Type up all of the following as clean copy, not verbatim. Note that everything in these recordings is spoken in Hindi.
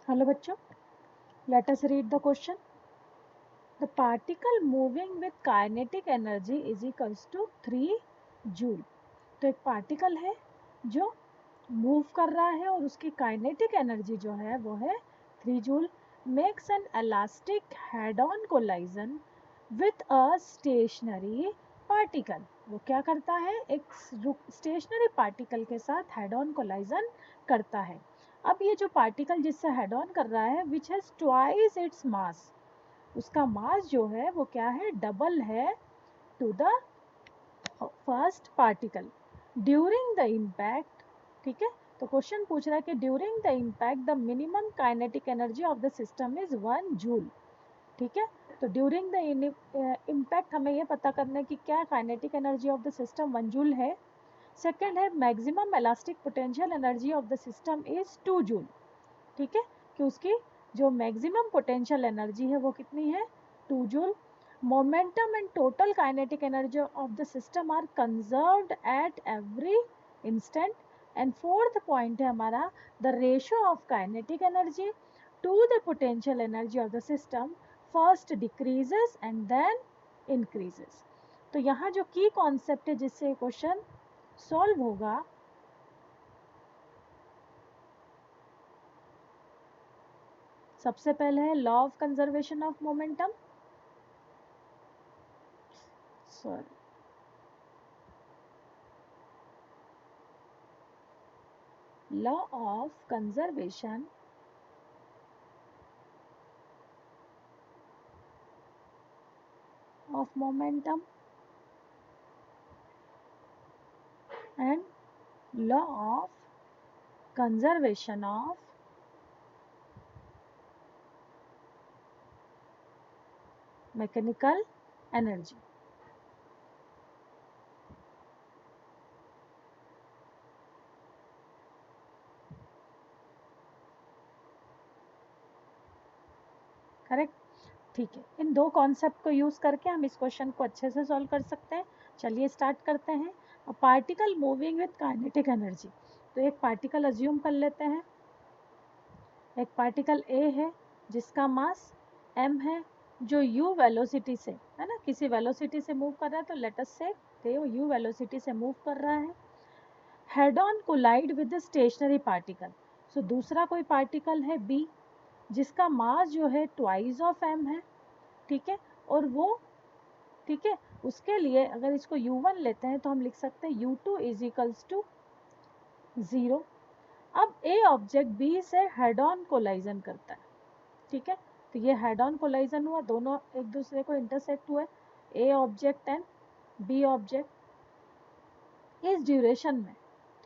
हेलो बच्चों, let us read the question. The particle moving with kinetic energy is equals to 3 joule. तो एक पार्टिकल है जो मूव कर रहा है और उसकी काइनेटिक एनर्जी जो है वो है 3 joule. Makes an elastic head on collision with a stationary particle. वो क्या करता है? एक स्टेशनरी पार्टिकल के साथ हेड ऑन कोलाइजन करता है. अब ये जो पार्टिकल जिससे हेड ऑन कर रहा है which has twice its mass, उसका मास जो है वो क्या है? डबल है to the first particle. During the impact, ठीक है, तो क्वेश्चन पूछ रहा है कि during the impact the minimum kinetic energy of the system is 1 joule. ठीक है, तो ड्यूरिंग द इम्पैक्ट हमें ये पता करना है कि क्या kinetic energy of the system 1 joule है. सेकेंड है maximum elastic potential energy of the system is 2 joule. ठीक है, कि उसकी जो मैक्सिमम पोटेंशियल एनर्जी है वो कितनी है? 2 joule. Momentum and total kinetic energy of the system are conserved at every instant. And fourth point है हमारा the ratio of kinetic energy to the potential energy of the system first decreases and then increases. तो यहाँ जो की कॉन्सेप्ट है जिससे क्वेश्चन सॉल्व होगा, सबसे पहले है law of conservation of momentum. Sorry, law of conservation of momentum and law of conservation of mechanical energy. Correct, ठीक है. इन दो कॉन्सेप्ट को यूज करके हम इस क्वेश्चन को अच्छे से सॉल्व कर सकते हैं. चलिए स्टार्ट करते हैं. A particle moving with kinetic energy. तो एक पार्टिकल अज्यूम कर लेते हैं. एक पार्टिकल ए है जिसका मास m है, जो u वेलोसिटी से, है ना, किसी वेलोसिटी से मूव कर रहा है. तो लेट अस से कि वो u वेलोसिटी से मूव कर रहा है. Head on collide with the stationary particle. So दूसरा कोई पार्टिकल है b जिसका मास जो है ट्वाइस ऑफ m है. ठीक है, और वो, ठीक है, उसके लिए अगर इसको u1 लेते हैं तो हम लिख सकते हैं u2 इज इक्वल्स टू 0. अब a ऑब्जेक्ट b से हेड ऑन कोलाइजन करता है. ठीक है, तो ये हेड ऑन कोलाइजन हुआ, दोनों एक दूसरे को इंटरसेक्ट हुए, a object and b object इस ड्यूरेशन में.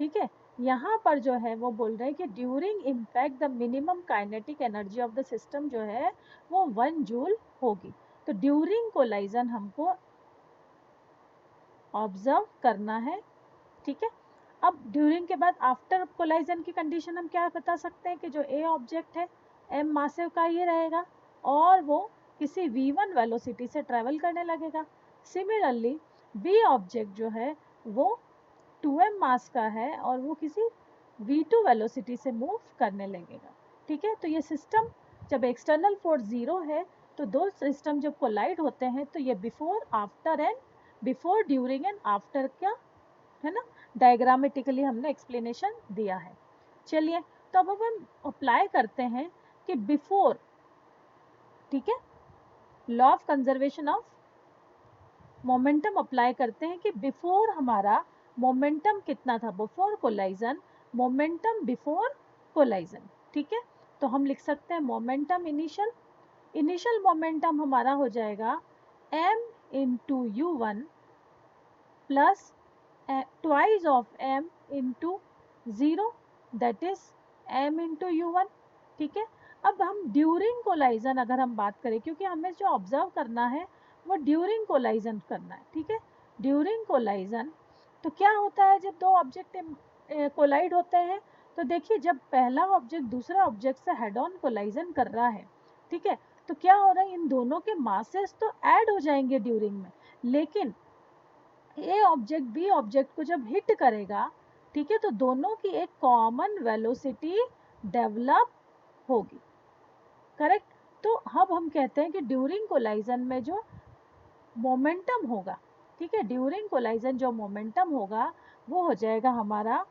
ठीक है, यहाँ पर जो है वो बोल रहे हैं कि during impact the minimum kinetic energy of the system जो है वो 1 जूल होगी. तो ड्यूरिंग कोलाइजन हमको ऑब्जर्व करना है. ठीक है, अब ड्यूरिंग के बाद आफ्टर कोलाइजन की कंडीशन हम क्या बता सकते हैं कि जो ए ऑब्जेक्ट है m मासिव का ये रहेगा और वो किसी v1 वेलोसिटी से ट्रेवल करने लगेगा. सिमिलरली b ऑब्जेक्ट जो है वो 2m मास का है और वो किसी v2 वेलोसिटी से मूव करने लगेगा. ठीक है, तो ये सिस्टम जब एक्सटर्नल फोर्स 0 है तो दो सिस्टम जब कोलाइड होते हैं तो ये before after and before during and after क्या है ना, डायग्रामेटिकली हमने एक्सप्लेनेशन दिया है. चलिए, तो अब हम अप्लाई करते हैं कि बिफोर, ठीक है, law of conservation of momentum apply करते हैं कि बिफोर हमारा मोमेंटम कितना था before collision, momentum before collision. ठीक है, तो हम लिख सकते हैं मोमेंटम इनिशियल मोमेंटम हमारा हो जाएगा m into u1 plus twice of m into 0 that is m into u1. ठीक है, अब हम ड्यूरिंग कोलाइजन अगर हम बात करें, क्योंकि हमें जो ऑब्जर्व करना है वो ड्यूरिंग कोलाइजन करना है. ठीक है, ड्यूरिंग कोलाइजन तो क्या होता है जब दो ऑब्जेक्ट कोलाइड होते हैं, तो देखिए जब पहला ऑब्जेक्ट दूसरा ऑब्जेक्ट से हेड ऑन कोलाइजन कर रहा है, ठीक है, तो क्या हो रहा है, इन दोनों के मासेस तो ऐड हो जाएंगे ड्यूरिंग में, लेकिन ए ऑब्जेक्ट बी ऑब्जेक्ट को जब हिट करेगा, ठीक है, तो दोनों की एक कॉमन वेलोसिटी डेवलप होगी. करेक्ट। तो अब हम कहते हैं कि ड्यूरिंग कोलाइजन में जो मोमेंटम होगा, ठीक है, ड्यूरिंग कोलाइजन जो मोमेंटम होगा वो हो जाएगा हमारा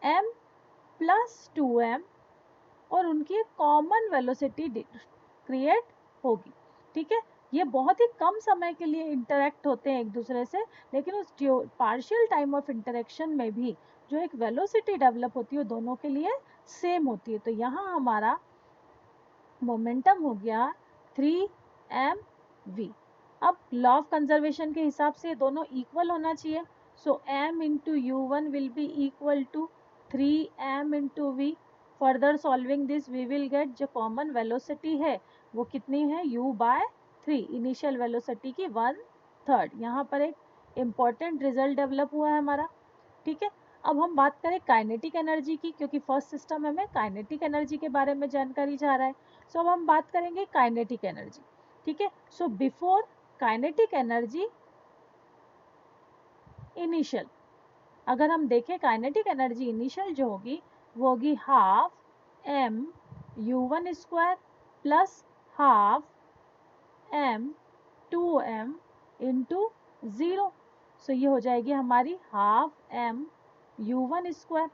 m प्लस 2m और उनकी एक कॉमन वेलोसिटी क्रिएट होगी, ठीक है। ये बहुत ही कम समय के लिए इंटरेक्ट होते हैं एक दूसरे से, लेकिन उस पार्शियल टाइम ऑफ इंटरेक्शन में भी जो एक वेलोसिटी डेवलप होती है वो दोनों के लिए सेम होती है। तो यहाँ हमारा मोमेंटम हो गया 3mv। अब लॉ ऑफ कंजर्वेशन के हिसाब से ये दोनों इक्वल होना चाहिए। So m into u1 will be equal to 3m into v। Further solving this we will get जो कॉमन वेलोसिटी है वो कितनी है, u बाय 3, इनिशियल वेलोसिटी की 1/3। यहाँ पर एक इम्पॉर्टेंट रिजल्ट डेवलप हुआ है हमारा, ठीक है। अब हम बात करें काइनेटिक एनर्जी की, क्योंकि फर्स्ट सिस्टम हमें काइनेटिक एनर्जी के बारे में जानकारी चाह रहा है। सो अब हम बात करेंगे काइनेटिक एनर्जी, ठीक है। So before kinetic energy initial, अगर हम देखें काइनेटिक एनर्जी इनिशियल जो होगी वो होगी half m u1 square plus half m 2m into 0। सो ये हो जाएगी हमारी half m u1 square,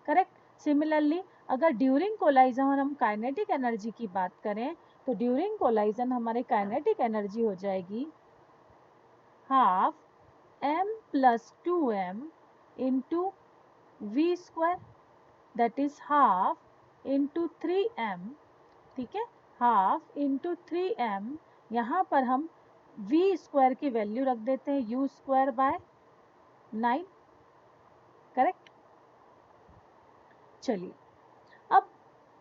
correct. Similarly अगर ड्यूरिंग कोलाइजन हम काइनेटिक एनर्जी की बात करें तो ड्यूरिंग कोलाइजन हमारे काइनेटिक एनर्जी हो जाएगी half m plus 2m into v square, that is half into 3m, ठीक है, हाफ इंटू 3m। यहाँ पर हम v स्क्वायर की वैल्यू रख देते हैं u स्क्वायर बाय 9, करेक्ट। चलिए अब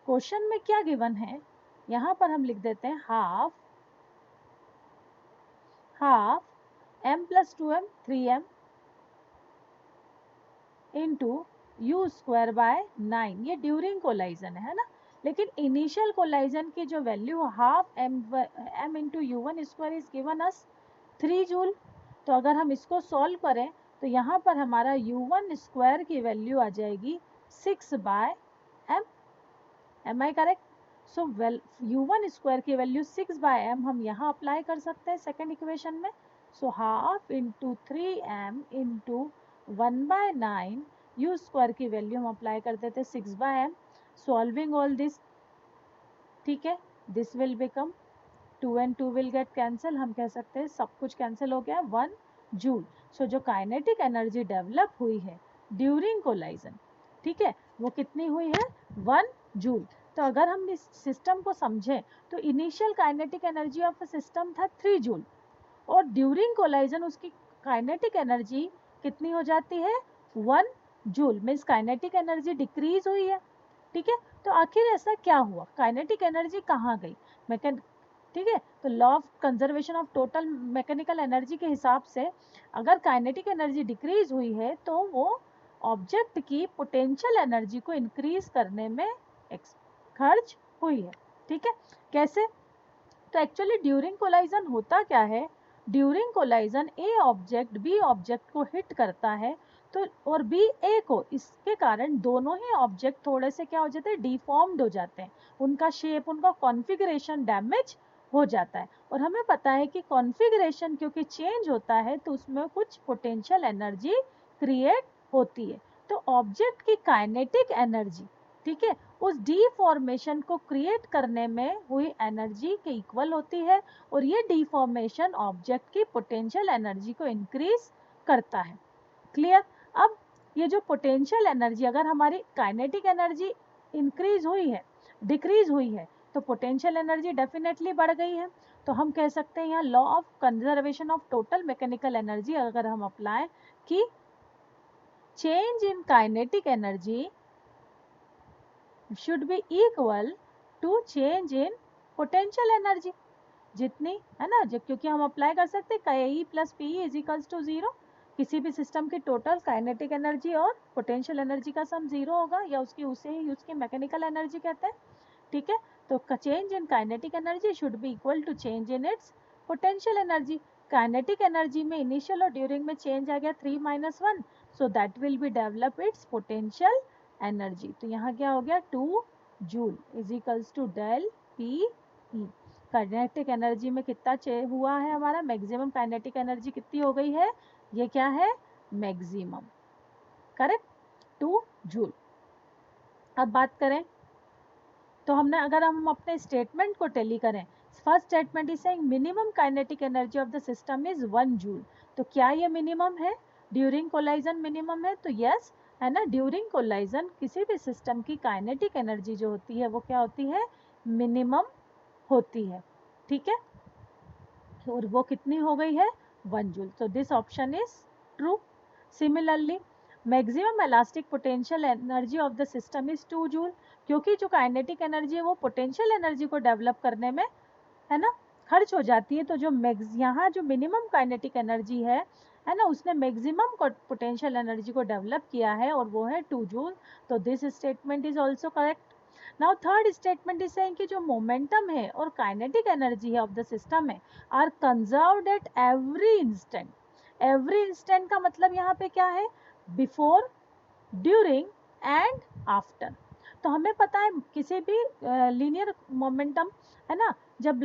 क्वेश्चन में क्या गिवन है, यहाँ पर हम लिख देते हैं half m plus 2m 3m into you square by 9। ये ड्यूरिंग कोलाइजन है ना, लेकिन इनिशियल कोलाइजन की जो value half m into u1 square is given us 3 joule. तो अगर हम इसको सॉल्व करें तो यहाँ पर हमारा u1 स्क्वायर की वैल्यू आ जाएगी 6 by m। Am I correct? So u1 square की वैल्यू 6 बाय m हम यहाँ अप्लाई कर सकते हैं सेकेंड इक्वेशन में। So half into 3m into 1/9 u square की वैल्यू हम अप्लाई कर देते हैं 6 by m। Solving all this, ठीक है, this will become 2 and 2 will get cancel, हम कह सकते हैं सब कुछ कैंसिल हो गया 1 जूल। सो जो काइनेटिक एनर्जी डेवलप हुई है ड्यूरिंग कोलाइजन, ठीक है, वो कितनी हुई है 1 जूल। तो अगर हम इस सिस्टम को समझें तो initial kinetic energy of a system था 3 जूल और ड्यूरिंग कोलाइजन उसकी काइनेटिक एनर्जी कितनी हो जाती है 1 joule. Means kinetic energy decrease हुई है, ठीक है। तो आखिर ऐसा क्या हुआ, काइनेटिक एनर्जी कहाँ गई, ठीक है। तो law of conservation of total mechanical energy के हिसाब से अगर काइनेटिक एनर्जी डिक्रीज हुई है तो वो ऑब्जेक्ट की पोटेंशियल एनर्जी को इंक्रीज करने में खर्च हुई है, ठीक है। कैसे, तो एक्चुअली ड्यूरिंग कोलाइजन होता क्या है, during collision A object B object को हिट करता है तो और बी ए को, इसके कारण दोनों ही ऑब्जेक्ट थोड़े से क्या हो जाते हैं, डिफॉर्म्ड हो जाते हैं, उनका शेप उनका कॉन्फ़िगरेशन डैमेज हो जाता है। और हमें पता है कि कॉन्फ़िगरेशन क्योंकि चेंज होता है तो उसमें कुछ पोटेंशियल एनर्जी क्रिएट होती है। तो ऑब्जेक्ट की काइनेटिक एनर्जी, ठीक है, उस डीफॉर्मेशन को क्रिएट करने में हुई एनर्जी के इक्वल होती है और ये डीफॉर्मेशन ऑब्जेक्ट की पोटेंशियल एनर्जी को इंक्रीज करता है। क्लियर? अब ये जो पोटेंशियल एनर्जी, अगर हमारी काइनेटिक एनर्जी इंक्रीज हुई है, डिक्रीज हुई है, तो पोटेंशियल एनर्जी डेफिनेटली बढ़ गई है। तो हम कह सकते हैं यहाँ law of conservation of total mechanical energy अगर हम अप्लाई कि change in kinetic energy should be equal to change in potential energy, जितनी है ना, जब क्योंकि हम अप्लाई कर सकते हैं E plus P is equals to 0, किसी भी सिस्टम की टोटल काइनेटिक एनर्जी और पोटेंशियल एनर्जी का सम 0 होगा या उसकी उसे ही उसकी मैकेनिकल एनर्जी कहते हैं, ठीक है। तो change in kinetic energy should be equal to change in its potential energy. Kinetic energy में इनिशियल और ड्यूरिंग में चेंज आ गया 3 - 1, so that will be develop its potential energy. तो यहाँ क्या हो गया 2 joule is equals to del P E. Kinetic energy में कितना हुआ है हमारा, मैक्सिमम काइनेटिक एनर्जी कितनी हो गई है, ये क्या है, मैक्सिमम, करेक्ट, 2 जूल। अब बात करें तो हमने, अगर हम अपने स्टेटमेंट को टेली करें, first statement is saying minimum kinetic energy of the system is 1 joule. तो क्या ये मिनिमम है, ड्यूरिंग कोलाइजन मिनिमम है, तो यस है ना, ड्यूरिंग कोलाइजन किसी भी सिस्टम की काइनेटिक एनर्जी जो होती है वो क्या होती है, मिनिमम होती है, ठीक है, और वो कितनी हो गई है, 1 जूल। तो this option is true. Similarly maximum elastic potential energy of the system is 2 joule, क्योंकि जो काइनेटिक एनर्जी है वो पोटेंशियल एनर्जी को डेवलप करने में है ना खर्च हो जाती है, तो जो यहाँ जो मिनिमम काइनेटिक एनर्जी है ना, उसने मैक्सिमम पोटेंशियल एनर्जी को डेवलप किया है और वो है 2 जूल। तो this statement is also correct. Now third statement is saying कि जो मोमेंटम है और काइनेटिक एनर्जी है ऑफ द सिस्टम है are conserved at every instant. Every instant का मतलब यहाँ पे क्या है, बिफोर, ड्यूरिंग एंड आफ्टर। तो हमें पता है किसी भी लीनियर मोमेंटम है ना, जब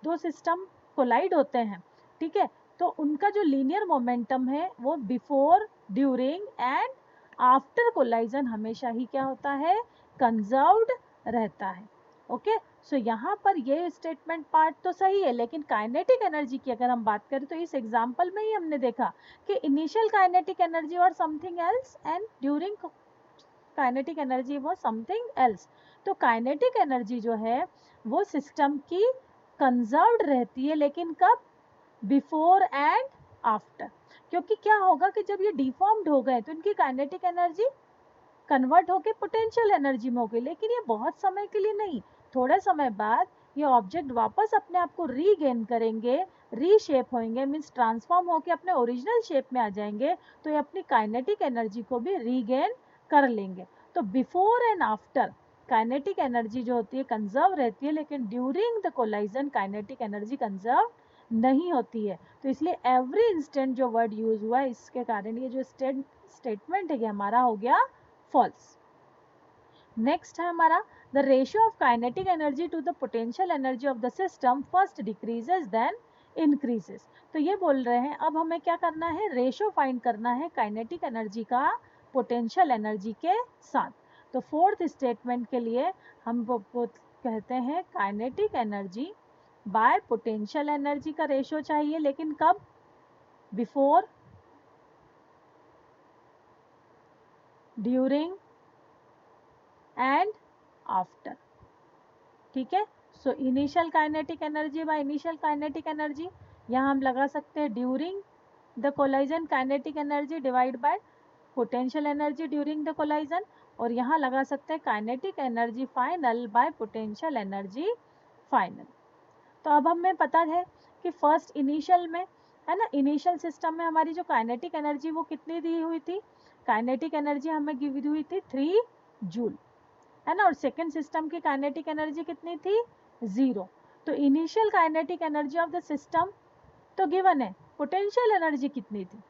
दो सिस्टम कोलाइड होते हैं, ठीक है, तो उनका जो लीनियर मोमेंटम है वो before, during and after collision हमेशा ही क्या होता है, कंजर्व्ड रहता है। ओके, सो यहाँ पर ये स्टेटमेंट पार्ट तो सही है, लेकिन काइनेटिक एनर्जी की अगर हम बात करें तो इस एग्जांपल में ही हमने देखा कि इनिशियल काइनेटिक एनर्जी और something else and during kinetic energy वो समथिंग एल्स। तो काइनेटिक एनर्जी जो है वो सिस्टम की कंजर्व्ड रहती है, लेकिन कब, बिफोर एंड आफ्टर। क्योंकि क्या होगा कि जब ये डिफॉर्म्ड हो गए तो इनकी काइनेटिक एनर्जी कन्वर्ट होके पोटेंशियल एनर्जी में हो गई, लेकिन ये बहुत समय के लिए नहीं, थोड़े समय बाद ये ऑब्जेक्ट वापस अपने आप को रीगेन करेंगे, रीशेप होंगे, मीन्स ट्रांसफॉर्म होके अपने ओरिजिनल शेप में आ जाएंगे, तो ये अपनी काइनेटिक एनर्जी को भी रीगेन कर लेंगे। तो before and after kinetic energy जो होती है कंजर्व रहती है, लेकिन during the collision kinetic energy conserve नहीं होती है। तो इसलिए एवरी इंस्टेंट जो वर्ड यूज हुआ है, इसके कारण ये जो स्टेटमेंट है ये हमारा हो गया फॉल्स। नेक्स्ट है हमारा, the ratio of kinetic energy to the potential energy of the system first decreases then increases. तो ये बोल रहे हैं अब हमें क्या करना है, रेशियो फाइंड करना है काइनेटिक एनर्जी का पोटेंशियल एनर्जी के साथ। तो फोर्थ स्टेटमेंट के लिए हम वो कहते हैं kinetic energy by potential energy का रेशियो चाहिए, लेकिन कब, बिफोर, ड्यूरिंग एंड आफ्टर, ठीक है। So initial kinetic energy by initial kinetic energy, यहाँ हम लगा सकते हैं during the collision kinetic energy divide by potential energy during the collision, और यहाँ लगा सकते हैं kinetic energy final bye potential energy final. तो अब हमें पता है कि फर्स्ट इनिशियल में है ना, इनिशियल सिस्टम में हमारी जो काइनेटिक एनर्जी वो कितनी दी हुई थी, काइनेटिक एनर्जी हमें गिव हुई थी 3 जूल, है ना, और सेकेंड सिस्टम की काइनेटिक एनर्जी कितनी थी, 0। तो initial kinetic energy of the system तो गिवन है, पोटेंशियल एनर्जी कितनी थी,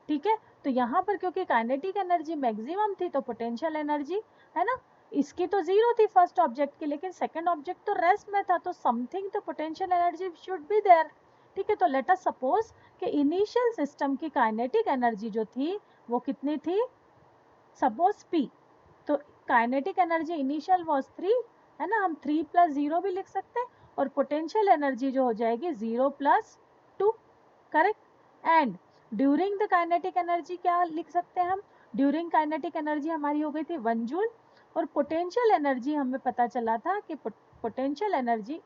ठीक है। तो यहाँ पर क्योंकि काइनेटिक एनर्जी मैक्सिमम थी तो पोटेंशियल एनर्जी है ना, इसकी तो 0 थी फर्स्ट ऑब्जेक्ट की, लेकिन सेकंड ऑब्जेक्ट तो रेस्ट में था, तो समथिंग तो potential energy should be there, ठीक है। तो लेट अस सपोज कि इनिशियल सिस्टम की काइनेटिक एनर्जी जो थी वो कितनी थी, सपोज P। तो काइनेटिक एनर्जी इनिशियल वाज 3, है ना, हम 3 + 0 भी लिख सकते हैं, और पोटेंशियल एनर्जी जो हो जाएगी 0 + 2, correct. And during the kinetic energy क्या लिख सकते हैं हम, ड्यूरिंग काइनेटिक एनर्जी हमारी हो गई थी 1 जूल, और पोटेंशियल एनर्जी हमें पता चला था कि पोटेंशियल एनर्जी,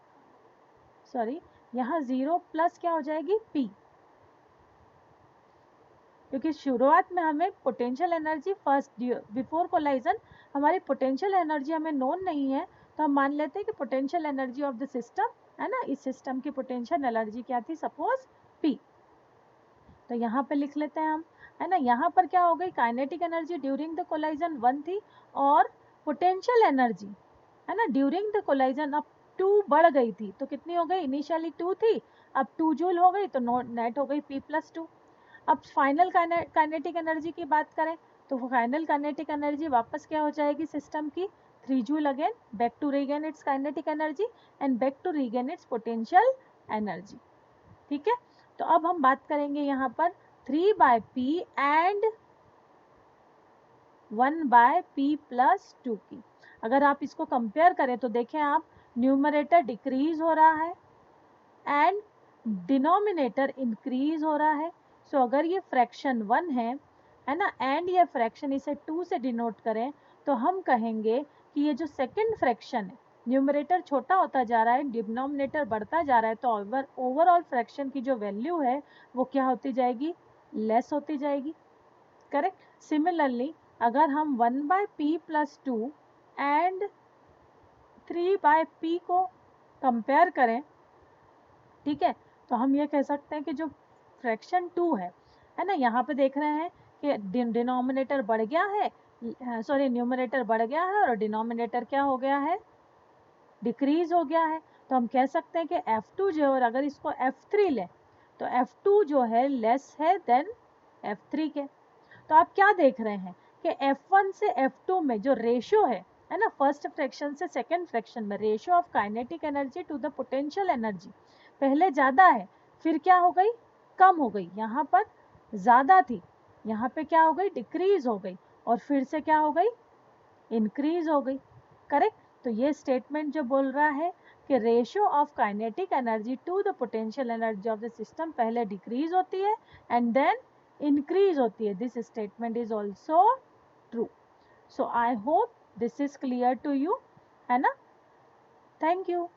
सॉरी, यहाँ 0 प्लस क्या हो जाएगी P, क्योंकि शुरुआत में हमें potential energy first before collision हमारी पोटेंशियल एनर्जी हमें नोन नहीं है, तो हम मान लेते हैं कि potential energy of the system है ना, इस सिस्टम की पोटेंशियल एनर्जी क्या थी, सपोज P। तो यहाँ पे लिख लेते हैं हम, है ना, यहाँ पर क्या हो गई, kinetic energy during the collision 1 थी, और पोटेंशियल एनर्जी है ना ड्यूरिंग द कोलाइजन अब 2 बढ़ गई थी, तो कितनी हो गई, इनिशियली 2 थी, अब 2 जूल हो गई, तो नेट हो गई P + 2। अब फाइनल काइनेटिक एनर्जी की बात करें तो फाइनल काइनेटिक एनर्जी वापस क्या हो जाएगी सिस्टम की, 3 joule again back to regain its kinetic energy and back to regain its potential energy. ठीक है, तो अब हम बात करेंगे यहाँ पर 3/p एंड 1/p प्लस 2 की। अगर आप इसको कंपेयर करें तो देखें आप, न्यूमरेटर डिक्रीज हो रहा है एंड डिनोमिनेटर इंक्रीज हो रहा है। सो अगर ये फ्रैक्शन 1 है ना, एंड ये फ्रैक्शन इसे 2 से डिनोट करें, तो हम कहेंगे कि ये जो सेकंड फ्रैक्शन है, न्यूमरेटर छोटा होता जा रहा है, डिनोमिनेटर बढ़ता जा रहा है, तो ओवरऑल फ्रैक्शन की जो वैल्यू है वो क्या होती जाएगी, लेस होती जाएगी। करेक्ट। सिमिलरली अगर हम 1/p प्लस 2 एंड 3/p को कंपेयर करें, ठीक है, तो हम ये कह सकते हैं कि जो फ्रैक्शन 2 है ना, यहाँ पे देख रहे हैं कि डिनोमिनेटर बढ़ गया है, सॉरी न्यूमरेटर बढ़ गया है और डिनोमिनेटर क्या हो गया है, डिक्रीज हो गया है। तो हम कह सकते हैं कि F2 जो है, और अगर इसको F3 लें तो F2 जो है लेस है देन F3 के। तो आप क्या देख रहे हैं कि F1 से F2 में जो रेशियो है ना, फर्स्ट फ्रैक्शन से सेकंड फ्रैक्शन में ratio of kinetic energy to the potential energy पहले ज़्यादा है, फिर क्या हो गई, कम हो गई। यहाँ पर ज़्यादा थी, यहाँ पे क्या हो गई, डिक्रीज हो गई, और फिर से क्या हो गई, इंक्रीज हो गई। करेक्ट। तो ये स्टेटमेंट जो बोल रहा है कि ratio of kinetic energy to the potential energy of the system पहले डिक्रीज होती है एंड देन इंक्रीज होती है, this statement is also true. So I hope this is clear to you, है ना। Thank you.